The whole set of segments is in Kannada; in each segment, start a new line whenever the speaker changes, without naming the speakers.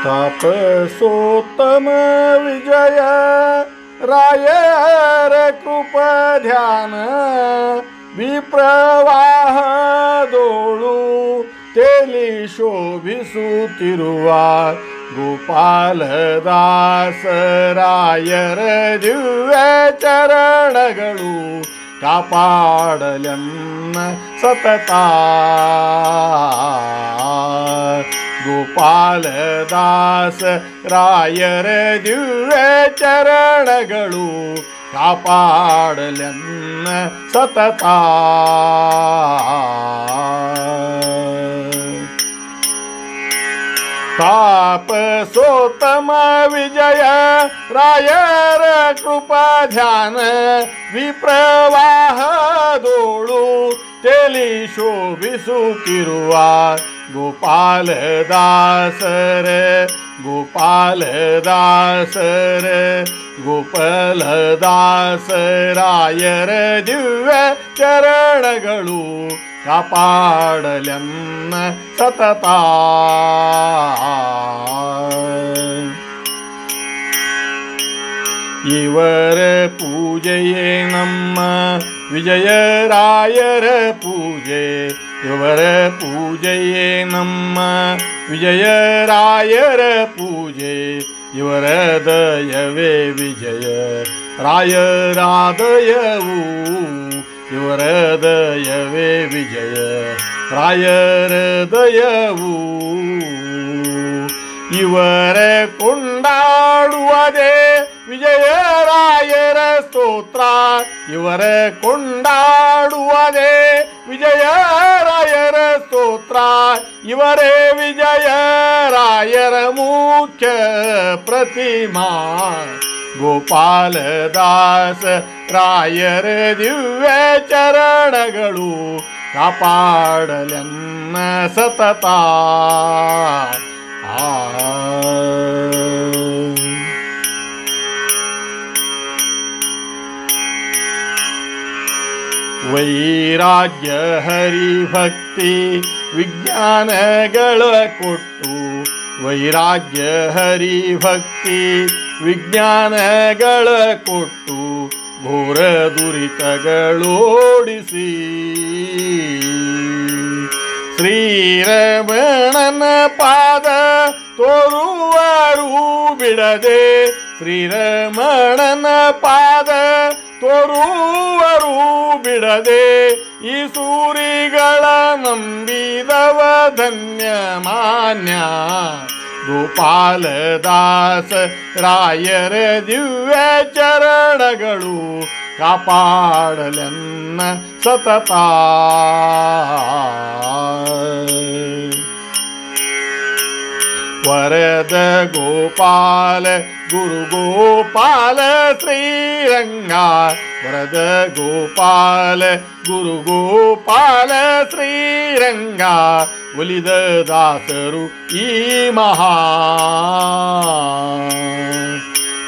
तापसोत्तम विजय रायर कृप ध्यान विप्रवाह दोळू तेली शोभिಸುತ್ತಿರುವ ಗೋಪಾಲದಾಸ ರಾಯರ ದಿವ್ಯ ಚರಣಗಳು ಕಾಪಾಡಲೆನ್ನ ಸತತ ಗೋಪಾಲದಾಸ ರಾಯರ ದಿವ್ಯ ಚರಣಗಳು ಕಾಪಾಡಲೆನ್ನ ಸತತ तापसोत्तम विजय रायर कृपा ध्यान विप्रवाह दोळू तेली शोभिಸುತ್ತಿರುವ ಗೋಪಾಲದಾಸರ ಗೋಪಾಲದಾಸರಾಯರ ದಿವ್ಯ ಚರಣಗಳು ಕಾಪಾಡಲೆನ್ನ ಸತತ ಇವರ ಪೂಜೆಯೇ ನಮ್ಮ ವಿಜಯರಾಯರ ಪೂಜೆ ಇವರ ಪೂಜೆಯೇ ನಮ್ಮ ವಿಜಯರಾಯರ ಪೂಜೆ ಇವರ ದಯವೇ ವಿಜಯ ರಾಯರಾದಯವು ಇವರ ದಯವೇ ವಿಜಯ ರಾಯರ ದಯವು ಇವರ ಕೊಂಡಾಡುವುದೇ ವಿಜಯರಾಯರ ಸ್ತೋತ್ರ ಇವರ ಕೊಂಡಾಡುವುದೇ ವಿಜಯರಾಯರ ಸ್ತೋತ್ರ ಇವರೇ ವಿಜಯರಾಯರ ಮುಖ್ಯ ಪ್ರತಿಮಾ ಗೋಪಾಲದಾಸ ರಾಯರ ದಿವ್ಯ ಚರಣಗಳು ಕಾಪಾಡಲೆನ್ನ ಸತತ ವೈರಾಗ್ಯ ಹರಿಭಕ್ತಿ ವಿಜ್ಞಾನಗಳ ಕೊಟ್ಟು ವೈರಾಗ್ಯ ಹರಿಭಕ್ತಿ ವಿಜ್ಞಾನಗಳ ಕೊಟ್ಟು ಘೋರ ದುರಿತಗಳೋಡಿಸಿ ಶ್ರೀರಮಣನ ಪಾದ ತೋರುವರು ಬಿಡದೆ ಶ್ರೀರಮಣನ ಪಾದ ತೋರುವರು ಬಿಡದೆ ಈ ಸೂರಿಗಳ ನಂಬಿದವ ಧನ್ಯ ಮಾನ್ಯ ಗೋಪಾಲದಾಸ ರಾಯರ ದಿವ್ಯ ಚರಣಗಳು ಕಾಪಾಡಲೆನ್ನ ಸತತ ವರದ ಗೋಪಾಲ ಗುರು ಗೋಪಾಲ ಶ್ರೀರಂಗ ವರದ ಗೋಪಾಲ ಗುರು ಗೋಪಾಲ ಶ್ರೀರಂಗ ಒಲಿದ ದಾಸರು ಈ ಮಹಾ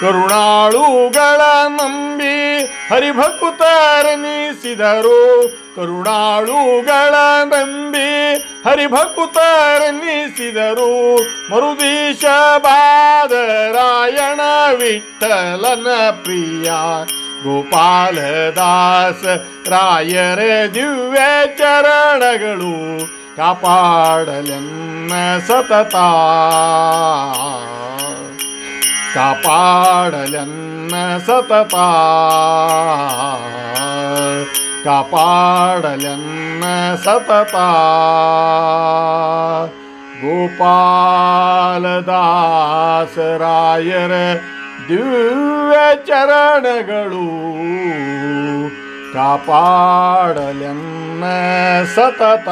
ಕರುಣಾಳುಗಳ ನಂಬಿ ಹರಿಭಕುತರನಿಸಿದರು ಕರುಣಾಳುಗಳ ನಂಬಿ ಹರಿಭಕುತರನಿಸಿದರು ಮರುದೀಶ ಬಾದರಾಯಣ ವಿಠಲನ ಪ್ರಿಯ ಗೋಪಾಲದಾಸ ರಾಯರ ದಿವ್ಯ ಚರಣಗಳು ಕಾಪಾಡಲೆನ್ನ ಸತತ ಕಾಪಾಡಲೆನ್ನ ಸತತ ಕಾಪಾಡಲೆನ್ನ ಸತತ ಗೋಪಾಲದಾಸರಾಯರ ದಿವ್ಯ ಚರಣಗಳು ಕಾಪಾಡಲೆನ್ನ ಸತತ